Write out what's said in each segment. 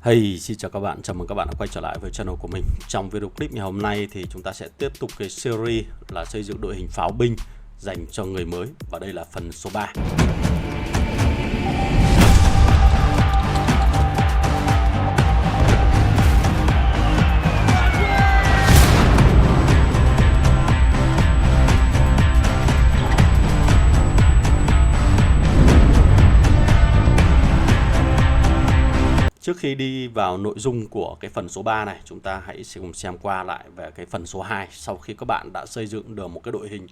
Hey, xin chào các bạn, chào mừng các bạn đã quay trở lại với channel của mình. Trong video clip ngày hôm nay thì chúng ta sẽ tiếp tục cái series là xây dựng đội hình pháo binh dành cho người mới. Và đây là phần số 3. Trước khi đi vào nội dung của cái phần số 3 này, chúng ta hãy cùng xem qua lại về cái phần số 2. Sau khi các bạn đã xây dựng được một cái đội hình,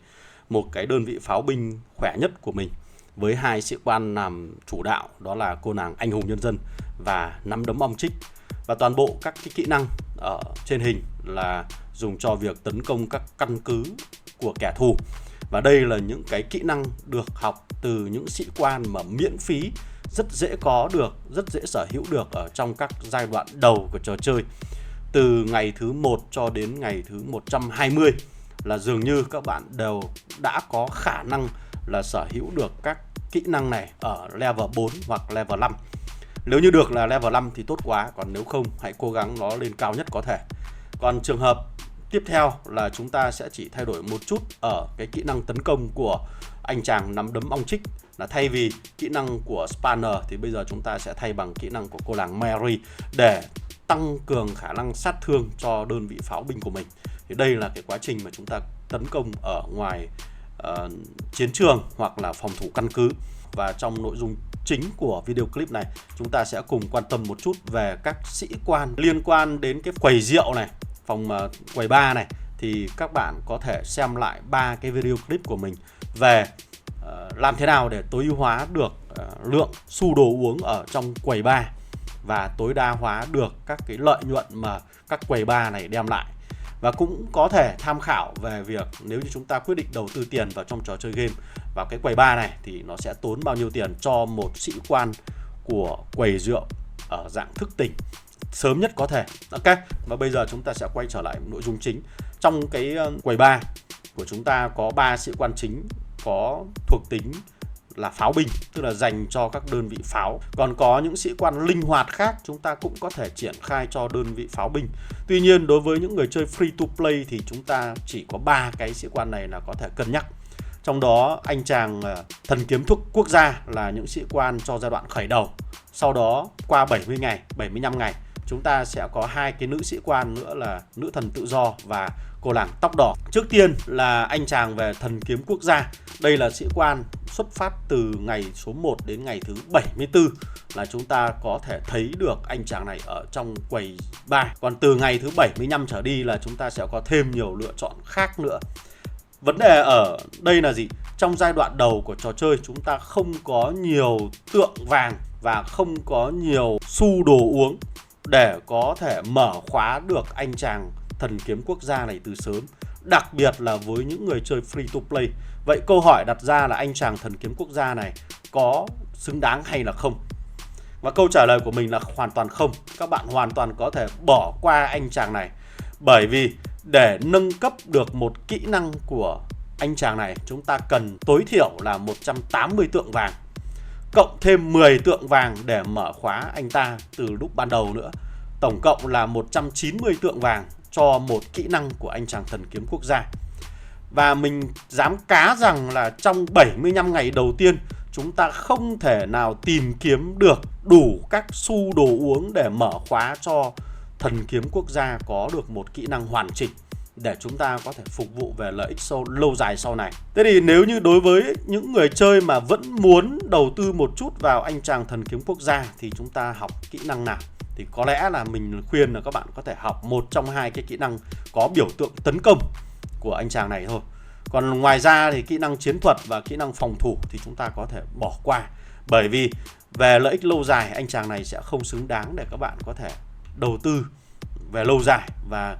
một cái đơn vị pháo binh khỏe nhất của mình với hai sĩ quan làm chủ đạo, đó là cô nàng anh hùng nhân dân và nắm đấm ong chích, và toàn bộ các cái kỹ năng ở trên hình là dùng cho việc tấn công các căn cứ của kẻ thù. Và đây là những cái kỹ năng được học từ những sĩ quan mà miễn phí, rất dễ có được, rất dễ sở hữu được ở trong các giai đoạn đầu của trò chơi. Từ ngày thứ 1 cho đến ngày thứ 120 là dường như các bạn đều đã có khả năng là sở hữu được các kỹ năng này ở level 4 hoặc level 5. Nếu như được là level 5 thì tốt quá, còn nếu không hãy cố gắng nó lên cao nhất có thể. Còn trường hợp tiếp theo là chúng ta sẽ chỉ thay đổi một chút ở cái kỹ năng tấn công của anh chàng nắm đấm ong chích, là thay vì kỹ năng của Spanner thì bây giờ chúng ta sẽ thay bằng kỹ năng của cô nàng Mary để tăng cường khả năng sát thương cho đơn vị pháo binh của mình. Thì đây là cái quá trình mà chúng ta tấn công ở ngoài chiến trường hoặc là phòng thủ căn cứ. Và trong nội dung chính của video clip này, chúng ta sẽ cùng quan tâm một chút về các sĩ quan liên quan đến cái quầy rượu này, phòng quầy bar này. Thì các bạn có thể xem lại 3 cái video clip của mình về làm thế nào để tối ưu hóa được lượng xu đồ uống ở trong quầy bar và tối đa hóa được các cái lợi nhuận mà các quầy bar này đem lại. Và cũng có thể tham khảo về việc nếu như chúng ta quyết định đầu tư tiền vào trong trò chơi game, vào cái quầy bar này thì nó sẽ tốn bao nhiêu tiền cho một sĩ quan của quầy rượu ở dạng thức tỉnh sớm nhất có thể. Ok, và bây giờ chúng ta sẽ quay trở lại nội dung chính. Trong cái quầy bar của chúng ta có 3 sĩ quan chính có thuộc tính là pháo binh, tức là dành cho các đơn vị pháo. Còn có những sĩ quan linh hoạt khác chúng ta cũng có thể triển khai cho đơn vị pháo binh. Tuy nhiên đối với những người chơi free to play thì chúng ta chỉ có 3 cái sĩ quan này là có thể cân nhắc. Trong đó anh chàng thần kiếm thuốc quốc gia là những sĩ quan cho giai đoạn khởi đầu. Sau đó qua 70 ngày, 75 ngày chúng ta sẽ có 2 cái nữ sĩ quan nữa là nữ thần tự do và cô nàng tóc đỏ. Trước tiên là anh chàng về thần kiếm quốc gia. Đây là sĩ quan xuất phát từ ngày số 1 đến ngày thứ 74 là chúng ta có thể thấy được anh chàng này ở trong quầy bar. Còn từ ngày thứ 75 trở đi là chúng ta sẽ có thêm nhiều lựa chọn khác nữa. Vấn đề ở đây là gì? Trong giai đoạn đầu của trò chơi chúng ta không có nhiều tượng vàng và không có nhiều xu đồ uống để có thể mở khóa được anh chàng thần kiếm quốc gia này từ sớm, đặc biệt là với những người chơi free to play. Vậy câu hỏi đặt ra là anh chàng thần kiếm quốc gia này có xứng đáng hay là không? Và câu trả lời của mình là hoàn toàn không. Các bạn hoàn toàn có thể bỏ qua anh chàng này, bởi vì để nâng cấp được một kỹ năng của anh chàng này chúng ta cần tối thiểu là 180 tượng vàng, cộng thêm 10 tượng vàng để mở khóa anh ta từ lúc ban đầu nữa. Tổng cộng là 190 tượng vàng cho một kỹ năng của anh chàng thần kiếm quốc gia. Và mình dám cá rằng là trong 75 ngày đầu tiên chúng ta không thể nào tìm kiếm được đủ các xu đồ uống để mở khóa cho thần kiếm quốc gia có được một kỹ năng hoàn chỉnh để chúng ta có thể phục vụ về lợi ích lâu dài sau này. Thế thì nếu như đối với những người chơi mà vẫn muốn đầu tư một chút vào anh chàng thần kiếm quốc gia thì chúng ta học kỹ năng nào? Thì có lẽ là mình khuyên là các bạn có thể học một trong 2 cái kỹ năng có biểu tượng tấn công của anh chàng này thôi. Còn ngoài ra thì kỹ năng chiến thuật và kỹ năng phòng thủ thì chúng ta có thể bỏ qua, bởi vì về lợi ích lâu dài anh chàng này sẽ không xứng đáng để các bạn có thể đầu tư về lâu dài, và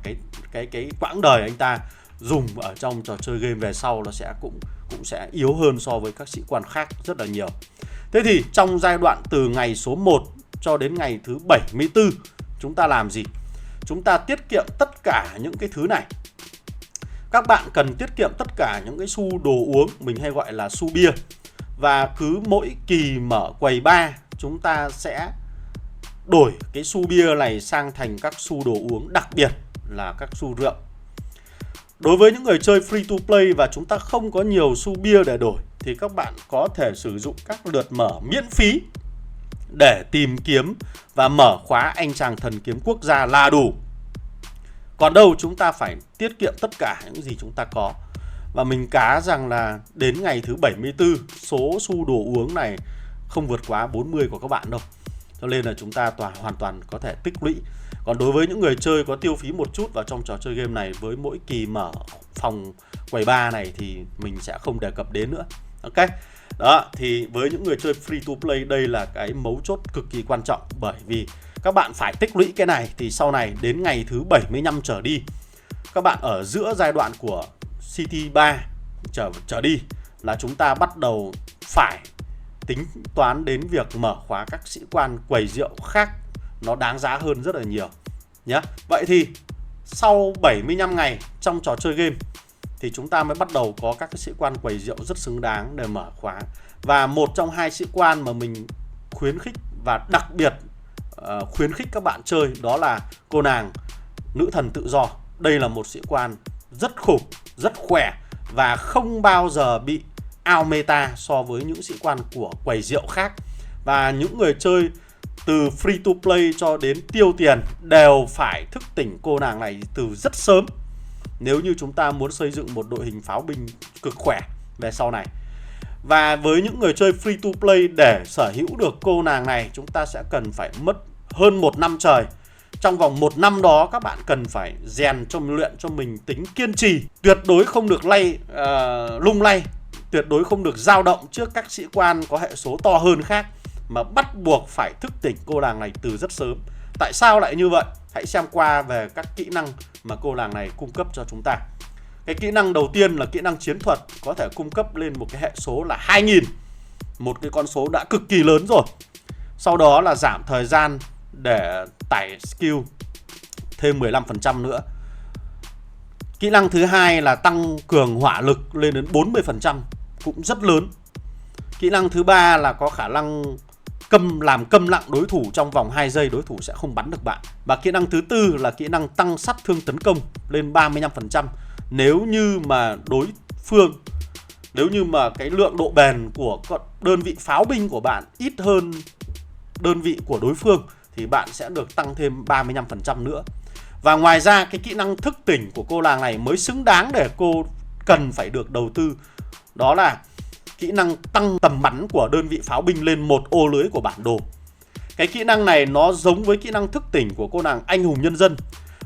cái quãng đời anh ta dùng ở trong trò chơi game về sau nó sẽ cũng sẽ yếu hơn so với các sĩ quan khác rất là nhiều. Thế thì trong giai đoạn từ ngày số 1 cho đến ngày thứ 74 chúng ta làm gì? Chúng ta tiết kiệm tất cả những cái thứ này. Các bạn cần tiết kiệm tất cả những cái xu đồ uống, mình hay gọi là xu bia. Và cứ mỗi kỳ mở quầy bar chúng ta sẽ đổi cái xu bia này sang thành các xu đồ uống, đặc biệt là các xu rượu. Đối với những người chơi free to play và chúng ta không có nhiều xu bia để đổi thì các bạn có thể sử dụng các lượt mở miễn phí để tìm kiếm và mở khóa anh chàng thần kiếm quốc gia là đủ. Còn đâu chúng ta phải tiết kiệm tất cả những gì chúng ta có. Và mình cá rằng là đến ngày thứ 74, số xu đồ uống này không vượt quá 40 của các bạn đâu. Cho nên là chúng ta hoàn toàn có thể tích lũy. Còn đối với những người chơi có tiêu phí một chút vào trong trò chơi game này, với mỗi kỳ mở phòng quầy bar này thì mình sẽ không đề cập đến nữa. Ok. Đó, thì với những người chơi free to play, đây là cái mấu chốt cực kỳ quan trọng. Bởi vì các bạn phải tích lũy cái này thì sau này đến ngày thứ 75 trở đi, các bạn ở giữa giai đoạn của City 3 trở đi là chúng ta bắt đầu phải tính toán đến việc mở khóa các sĩ quan quầy rượu khác, nó đáng giá hơn rất là nhiều nhé. Vậy thì sau 75 ngày trong trò chơi game thì chúng ta mới bắt đầu có các cái sĩ quan quầy rượu rất xứng đáng để mở khóa. Và một trong hai sĩ quan mà mình khuyến khích và đặc biệt khuyến khích các bạn chơi đó là cô nàng nữ thần tự do. Đây là một sĩ quan rất khủng, rất khỏe và không bao giờ bị out meta so với những sĩ quan của quầy rượu khác. Và những người chơi từ free to play cho đến tiêu tiền đều phải thức tỉnh cô nàng này từ rất sớm nếu như chúng ta muốn xây dựng một đội hình pháo binh cực khỏe về sau này. Và với những người chơi free to play, để sở hữu được cô nàng này chúng ta sẽ cần phải mất hơn 1 năm trời. Trong vòng 1 năm đó các bạn cần phải rèn luyện cho mình tính kiên trì, tuyệt đối không được lung lay, tuyệt đối không được dao động trước các sĩ quan có hệ số to hơn khác, mà bắt buộc phải thức tỉnh cô nàng này từ rất sớm. Tại sao lại như vậy? Hãy xem qua về các kỹ năng mà cô nàng này cung cấp cho chúng ta. Cái kỹ năng đầu tiên là kỹ năng chiến thuật, có thể cung cấp lên một cái hệ số là 2000, một cái con số đã cực kỳ lớn rồi. Sau đó là giảm thời gian để tải skill thêm 15% nữa. Kỹ năng thứ hai là tăng cường hỏa lực lên đến 40%, cũng rất lớn. Kỹ năng thứ ba là có khả năng làm câm lặng đối thủ trong vòng 2 giây, đối thủ sẽ không bắn được bạn. Và kỹ năng thứ tư là kỹ năng tăng sát thương tấn công lên 35%. Nếu như mà nếu như mà cái lượng độ bền của đơn vị pháo binh của bạn ít hơn đơn vị của đối phương thì bạn sẽ được tăng thêm 35% nữa. Và ngoài ra cái kỹ năng thức tỉnh của cô nàng này mới xứng đáng để cô cần phải được đầu tư. Đó là kỹ năng tăng tầm bắn của đơn vị pháo binh lên 1 ô lưới của bản đồ. Cái kỹ năng này nó giống với kỹ năng thức tỉnh của cô nàng anh hùng nhân dân,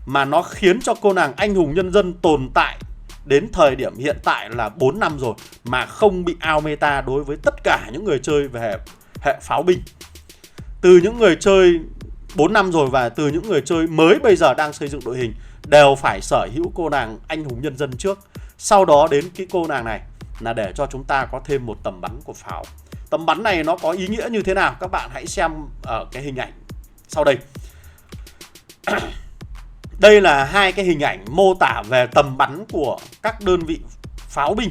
mà nó khiến cho cô nàng anh hùng nhân dân tồn tại đến thời điểm hiện tại là 4 năm rồi mà không bị out meta đối với tất cả những người chơi về hệ pháo binh. Từ những người chơi 4 năm rồi và từ những người chơi mới bây giờ đang xây dựng đội hình đều phải sở hữu cô nàng anh hùng nhân dân trước. Sau đó đến cái cô nàng này là để cho chúng ta có thêm một tầm bắn của pháo. Tầm bắn này nó có ý nghĩa như thế nào? Các bạn hãy xem ở cái hình ảnh sau đây. Đây là hai cái hình ảnh mô tả về tầm bắn của các đơn vị pháo binh.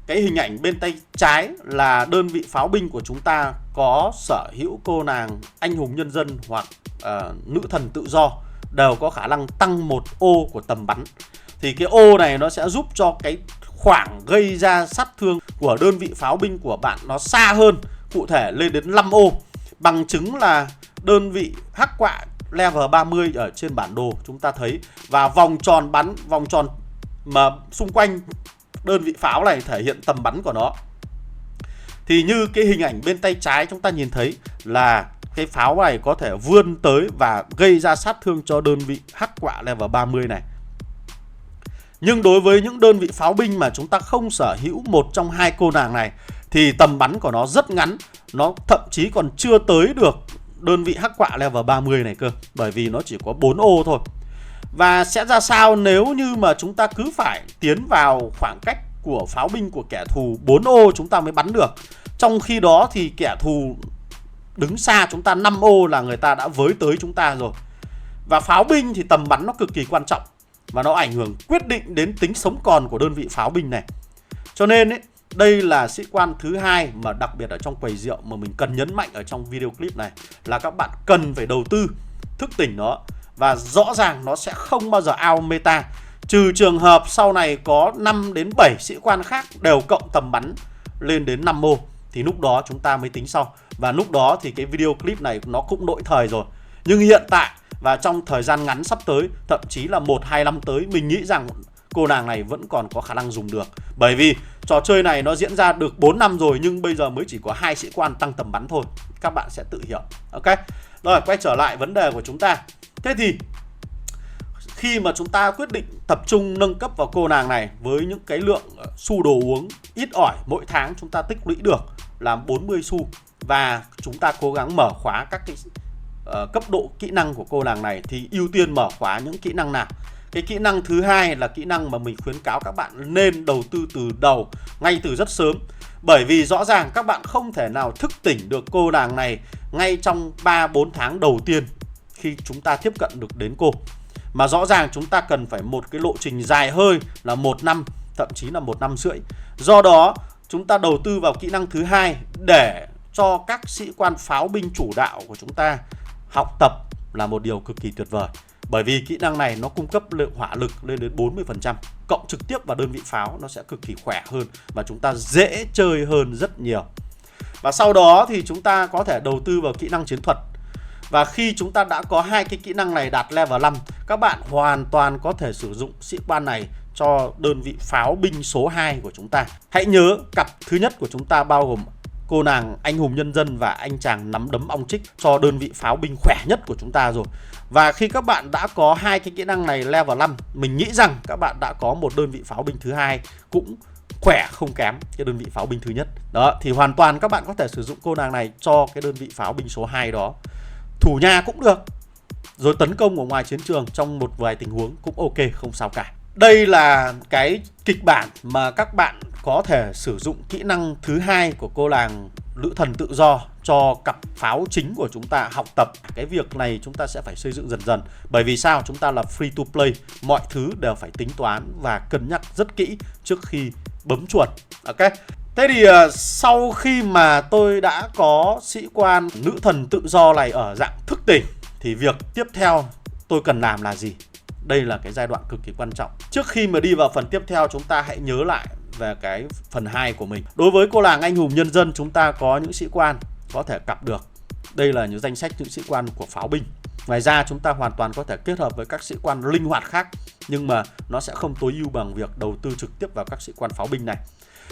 Cái hình ảnh bên tay trái là đơn vị pháo binh của chúng ta có sở hữu cô nàng anh hùng nhân dân hoặc nữ thần tự do, đều có khả năng tăng 1 ô của tầm bắn. Thì cái ô này nó sẽ giúp cho cái khoảng gây ra sát thương của đơn vị pháo binh của bạn nó xa hơn, cụ thể lên đến 5 ô. Bằng chứng là đơn vị hắc quạ level 30 ở trên bản đồ chúng ta thấy, và vòng tròn bắn, vòng tròn mà xung quanh đơn vị pháo này thể hiện tầm bắn của nó. Thì như cái hình ảnh bên tay trái chúng ta nhìn thấy là cái pháo này có thể vươn tới và gây ra sát thương cho đơn vị hắc quạ level 30 này. Nhưng đối với những đơn vị pháo binh mà chúng ta không sở hữu một trong hai cô nàng này thì tầm bắn của nó rất ngắn, nó thậm chí còn chưa tới được đơn vị hắc quạ level 30 này cơ, bởi vì nó chỉ có 4 ô thôi. Và sẽ ra sao nếu như mà chúng ta cứ phải tiến vào khoảng cách của pháo binh của kẻ thù 4 ô chúng ta mới bắn được. Trong khi đó thì kẻ thù đứng xa chúng ta 5 ô là người ta đã với tới chúng ta rồi. Và pháo binh thì tầm bắn nó cực kỳ quan trọng và nó ảnh hưởng quyết định đến tính sống còn của đơn vị pháo binh này. Cho nên ấy, Đây là sĩ quan thứ hai mà đặc biệt ở trong quầy rượu mà mình cần nhấn mạnh ở trong video clip này, là các bạn cần phải đầu tư thức tỉnh nó. Và rõ ràng nó sẽ không bao giờ out meta, trừ trường hợp sau này có 5 đến 7 sĩ quan khác đều cộng tầm bắn lên đến 5 mô, thì lúc đó chúng ta mới tính sau. Và lúc đó thì cái video clip này nó cũng lỗi thời rồi. Nhưng hiện tại và trong thời gian ngắn sắp tới, thậm chí là 1-2 năm tới, mình nghĩ rằng cô nàng này vẫn còn có khả năng dùng được. Bởi vì trò chơi này nó diễn ra được 4 năm rồi, nhưng bây giờ mới chỉ có 2 sĩ quan tăng tầm bắn thôi. Các bạn sẽ tự hiểu. Ok. Rồi, quay trở lại vấn đề của chúng ta. Thế thì khi mà chúng ta quyết định tập trung nâng cấp vào cô nàng này với những cái lượng xu đồ uống ít ỏi, mỗi tháng chúng ta tích lũy được là 40 xu, và chúng ta cố gắng mở khóa các cái cấp độ kỹ năng của cô nàng này, thì ưu tiên mở khóa những kỹ năng nào? Cái kỹ năng thứ hai là kỹ năng mà mình khuyến cáo các bạn nên đầu tư từ đầu, ngay từ rất sớm. Bởi vì rõ ràng các bạn không thể nào thức tỉnh được cô nàng này ngay trong 3-4 tháng đầu tiên khi chúng ta tiếp cận được đến cô. Mà rõ ràng chúng ta cần phải một cái lộ trình dài hơi là 1 năm, thậm chí là 1 năm rưỡi. Do đó chúng ta đầu tư vào kỹ năng thứ hai để cho các sĩ quan pháo binh chủ đạo của chúng ta học tập là một điều cực kỳ tuyệt vời. Bởi vì kỹ năng này nó cung cấp lượng hỏa lực lên đến 40%, cộng trực tiếp vào đơn vị pháo, nó sẽ cực kỳ khỏe hơn và chúng ta dễ chơi hơn rất nhiều. Và sau đó thì chúng ta có thể đầu tư vào kỹ năng chiến thuật. Và khi chúng ta đã có hai cái kỹ năng này đạt level 5, các bạn hoàn toàn có thể sử dụng sĩ quan này cho đơn vị pháo binh số 2 của chúng ta. Hãy nhớ cặp thứ nhất của chúng ta bao gồm cô nàng anh hùng nhân dân và anh chàng nắm đấm ong chích cho đơn vị pháo binh khỏe nhất của chúng ta rồi. Và khi các bạn đã có hai cái kỹ năng này level 5, mình nghĩ rằng các bạn đã có một đơn vị pháo binh thứ hai cũng khỏe không kém cái đơn vị pháo binh thứ nhất. Đó, thì hoàn toàn các bạn có thể sử dụng cô nàng này cho cái đơn vị pháo binh số 2 đó. Thủ nhà cũng được, rồi tấn công ở ngoài chiến trường trong một vài tình huống cũng ok, không sao cả. Đây là cái kịch bản mà các bạn có thể sử dụng kỹ năng thứ hai của cô nàng nữ thần tự do cho cặp pháo chính của chúng ta học tập. Cái việc này chúng ta sẽ phải xây dựng dần dần. Bởi vì sao? Chúng ta là free to play, mọi thứ đều phải tính toán và cân nhắc rất kỹ trước khi bấm chuột. Ok. Thế thì sau khi mà tôi đã có sĩ quan nữ thần tự do này ở dạng thức tỉnh, thì việc tiếp theo tôi cần làm là gì? Đây là cái giai đoạn cực kỳ quan trọng. Trước khi mà đi vào phần tiếp theo, chúng ta hãy nhớ lại về cái phần 2 của mình. Đối với cô nàng anh hùng nhân dân, chúng ta có những sĩ quan có thể cặp được. Đây là những danh sách những sĩ quan của pháo binh. Ngoài ra chúng ta hoàn toàn có thể kết hợp với các sĩ quan linh hoạt khác, nhưng mà nó sẽ không tối ưu bằng việc đầu tư trực tiếp vào các sĩ quan pháo binh này.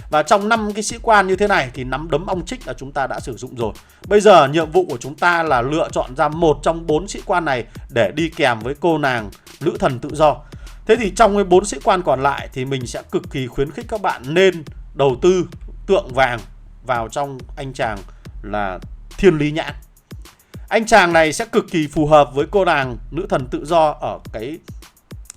Và trong 5 cái sĩ quan như thế này thì nắm đấm ong chích là chúng ta đã sử dụng rồi. Bây giờ nhiệm vụ của chúng ta là lựa chọn ra một trong 4 sĩ quan này để đi kèm với cô nàng nữ thần tự do. Thế thì trong cái 4 sĩ quan còn lại thì mình sẽ cực kỳ khuyến khích các bạn nên đầu tư tượng vàng vào trong anh chàng là Thiên Lý Nhãn. Anh chàng này sẽ cực kỳ phù hợp với cô nàng nữ thần tự do ở cái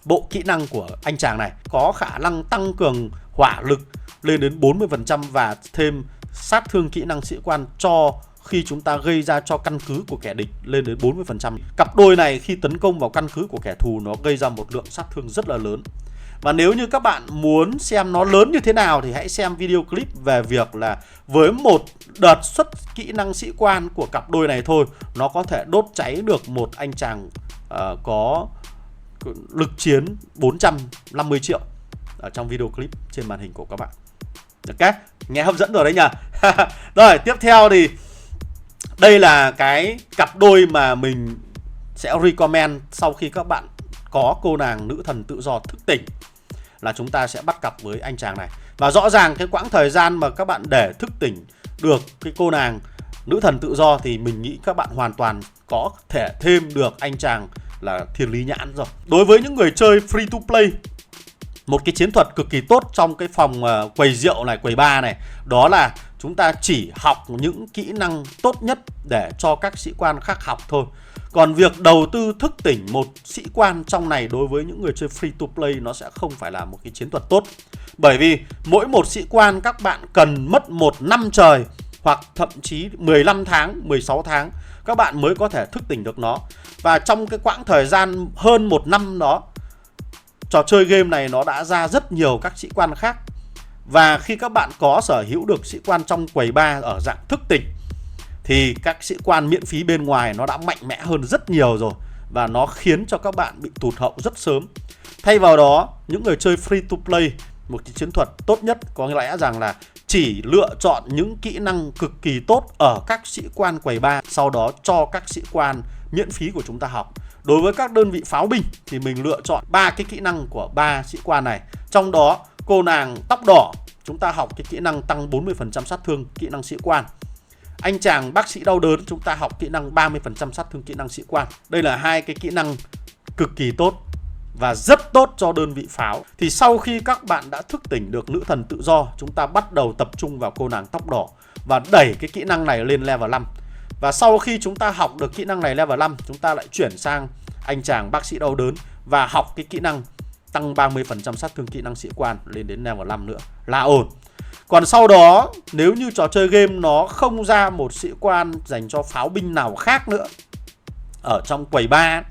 bộ kỹ năng của anh chàng này. Có khả năng tăng cường hỏa lực lên đến 40% và thêm sát thương kỹ năng sĩ quan cho khi chúng ta gây ra cho căn cứ của kẻ địch lên đến 40%. Cặp đôi này khi tấn công vào căn cứ của kẻ thù nó gây ra một lượng sát thương rất là lớn. Và nếu như các bạn muốn xem nó lớn như thế nào thì hãy xem video clip về việc là với một đợt xuất kỹ năng sĩ quan của cặp đôi này thôi, nó có thể đốt cháy được một anh chàng có lực chiến 450 triệu ở trong video clip trên màn hình của các bạn. Ok, nghe hấp dẫn rồi đấy nhỉ. Rồi, tiếp theo thì đây là cái cặp đôi mà mình sẽ recommend sau khi các bạn có cô nàng nữ thần tự do thức tỉnh, là chúng ta sẽ bắt cặp với anh chàng này. Và rõ ràng cái quãng thời gian mà các bạn để thức tỉnh được cái cô nàng nữ thần tự do thì mình nghĩ các bạn hoàn toàn có thể thêm được anh chàng là Thiên Lý Nhãn rồi. Đối với những người chơi free to play, một cái chiến thuật cực kỳ tốt trong cái phòng quầy rượu này, quầy bar này, đó là chúng ta chỉ học những kỹ năng tốt nhất để cho các sĩ quan khác học thôi. Còn việc đầu tư thức tỉnh một sĩ quan trong này đối với những người chơi free to play nó sẽ không phải là một cái chiến thuật tốt. Bởi vì mỗi một sĩ quan các bạn cần mất 1 năm trời hoặc thậm chí 15 tháng, 16 tháng các bạn mới có thể thức tỉnh được nó. Và trong cái quãng thời gian hơn 1 năm đó, trò chơi game này nó đã ra rất nhiều các sĩ quan khác. Và khi các bạn có sở hữu được sĩ quan trong quầy bar ở dạng thức tỉnh thì các sĩ quan miễn phí bên ngoài nó đã mạnh mẽ hơn rất nhiều rồi, và nó khiến cho các bạn bị tụt hậu rất sớm. Thay vào đó, những người chơi free to play, một cái chiến thuật tốt nhất có lẽ rằng là chỉ lựa chọn những kỹ năng cực kỳ tốt ở các sĩ quan quầy bar, sau đó cho các sĩ quan miễn phí của chúng ta học. Đối với các đơn vị pháo binh thì mình lựa chọn 3 cái kỹ năng của 3 sĩ quan này. Trong đó cô nàng tóc đỏ chúng ta học cái kỹ năng tăng 40% sát thương kỹ năng sĩ quan. Anh chàng bác sĩ đau đớn chúng ta học kỹ năng 30% sát thương kỹ năng sĩ quan. Đây là hai cái kỹ năng cực kỳ tốt và rất tốt cho đơn vị pháo. Thì sau khi các bạn đã thức tỉnh được nữ thần tự do, chúng ta bắt đầu tập trung vào cô nàng tóc đỏ và đẩy cái kỹ năng này lên level 5. Và sau khi chúng ta học được kỹ năng này level 5, chúng ta lại chuyển sang anh chàng bác sĩ đau đớn và học cái kỹ năng tăng 30% sát thương kỹ năng sĩ quan lên đến level 5 nữa là ổn. Còn sau đó, nếu như trò chơi game nó không ra một sĩ quan dành cho pháo binh nào khác nữa ở trong quầy bar,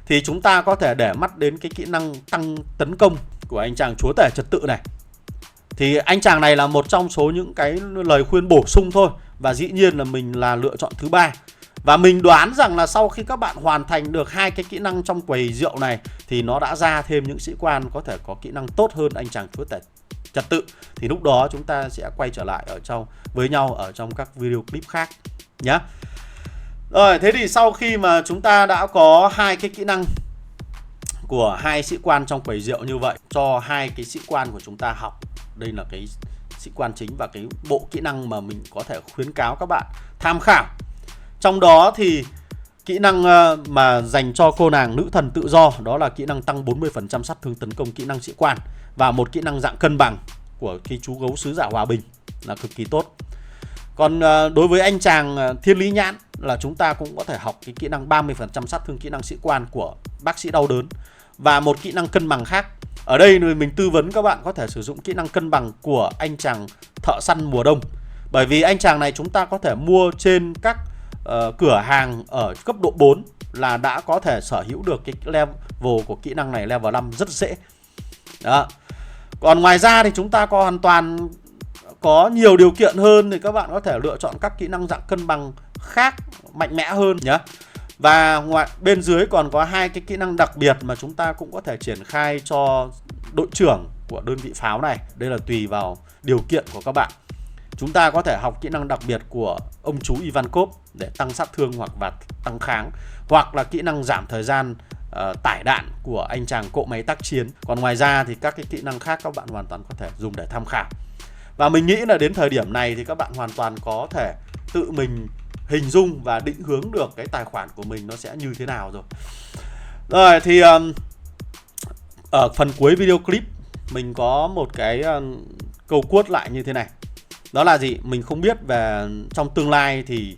thì chúng ta có thể để mắt đến cái kỹ năng tăng tấn công của anh chàng chúa tể trật tự này. Thì anh chàng này là một trong số những cái lời khuyên bổ sung thôi, và dĩ nhiên là mình là lựa chọn thứ 3. Và mình đoán rằng là sau khi các bạn hoàn thành được hai cái kỹ năng trong quầy rượu này thì nó đã ra thêm những sĩ quan có thể có kỹ năng tốt hơn anh chàng chúa tể trật tự. Thì lúc đó chúng ta sẽ quay trở lại với nhau ở trong các video clip khác nhé. Rồi, thế thì sau khi mà chúng ta đã có hai cái kỹ năng của hai sĩ quan trong quầy rượu như vậy, cho hai cái sĩ quan của chúng ta học, đây là cái sĩ quan chính và cái bộ kỹ năng mà mình có thể khuyến cáo các bạn tham khảo. Trong đó thì kỹ năng mà dành cho cô nàng nữ thần tự do, đó là kỹ năng tăng 40% sát thương tấn công kỹ năng sĩ quan, và một kỹ năng dạng cân bằng của cái chú gấu sứ giả hòa bình là cực kỳ tốt. Còn đối với anh chàng thiên lý nhãn là chúng ta cũng có thể học cái kỹ năng 30% sát thương kỹ năng sĩ quan của bác sĩ đau đớn, và một kỹ năng cân bằng khác. Ở đây mình tư vấn các bạn có thể sử dụng kỹ năng cân bằng của anh chàng thợ săn mùa đông, bởi vì anh chàng này chúng ta có thể mua trên các cửa hàng ở cấp độ 4 là đã có thể sở hữu được cái level của kỹ năng này level 5 rất dễ. Đó. Còn ngoài ra thì chúng ta có hoàn toàn có nhiều điều kiện hơn thì các bạn có thể lựa chọn các kỹ năng dạng cân bằng khác mạnh mẽ hơn nhé. Và bên dưới còn có hai cái kỹ năng đặc biệt mà chúng ta cũng có thể triển khai cho đội trưởng của đơn vị pháo này. Đây là tùy vào điều kiện của các bạn. Chúng ta có thể học kỹ năng đặc biệt của ông chú Ivankov để tăng sát thương hoặc và tăng kháng, hoặc là kỹ năng giảm thời gian tải đạn của anh chàng cỗ máy tác chiến. Còn ngoài ra thì các cái kỹ năng khác các bạn hoàn toàn có thể dùng để tham khảo. Và mình nghĩ là đến thời điểm này thì các bạn hoàn toàn có thể tự mình hình dung và định hướng được cái tài khoản của mình nó sẽ như thế nào rồi. Rồi thì ở phần cuối video clip mình có một cái câu quote lại như thế này. Đó là gì? Mình không biết về trong tương lai thì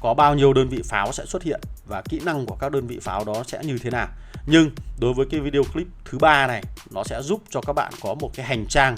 có bao nhiêu đơn vị pháo sẽ xuất hiện và kỹ năng của các đơn vị pháo đó sẽ như thế nào. Nhưng đối với cái video clip thứ 3 này, nó sẽ giúp cho các bạn có một cái hành trang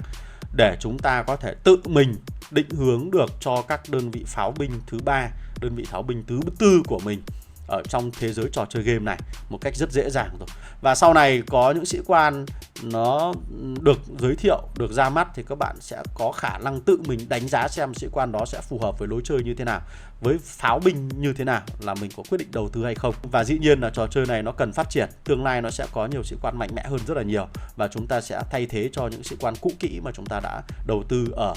để chúng ta có thể tự mình định hướng được cho các đơn vị pháo binh thứ 3, đơn vị pháo binh thứ 4 của mình ở trong thế giới trò chơi game này một cách rất dễ dàng rồi. Và sau này có những sĩ quan nó được giới thiệu, được ra mắt thì các bạn sẽ có khả năng tự mình đánh giá xem sĩ quan đó sẽ phù hợp với lối chơi như thế nào, với pháo binh như thế nào, là mình có quyết định đầu tư hay không. Và dĩ nhiên là trò chơi này nó cần phát triển, tương lai nó sẽ có nhiều sĩ quan mạnh mẽ hơn rất là nhiều, và chúng ta sẽ thay thế cho những sĩ quan cũ kỹ mà chúng ta đã đầu tư ở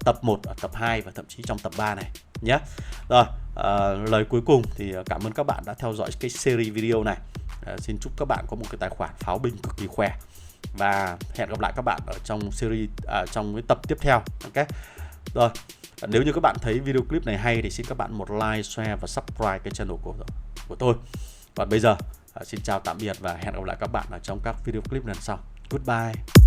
tập 1, ở tập 2 và thậm chí trong tập 3 này nhé. Rồi, lời cuối cùng thì cảm ơn các bạn đã theo dõi cái series video này. Xin chúc các bạn có một cái tài khoản pháo binh cực kỳ khỏe, và hẹn gặp lại các bạn ở trong series trong cái tập tiếp theo. Ok. Rồi, nếu như các bạn thấy video clip này hay thì xin các bạn một like, share và subscribe cái channel của tôi. Còn bây giờ xin chào tạm biệt và hẹn gặp lại các bạn ở trong các video clip lần sau. Goodbye.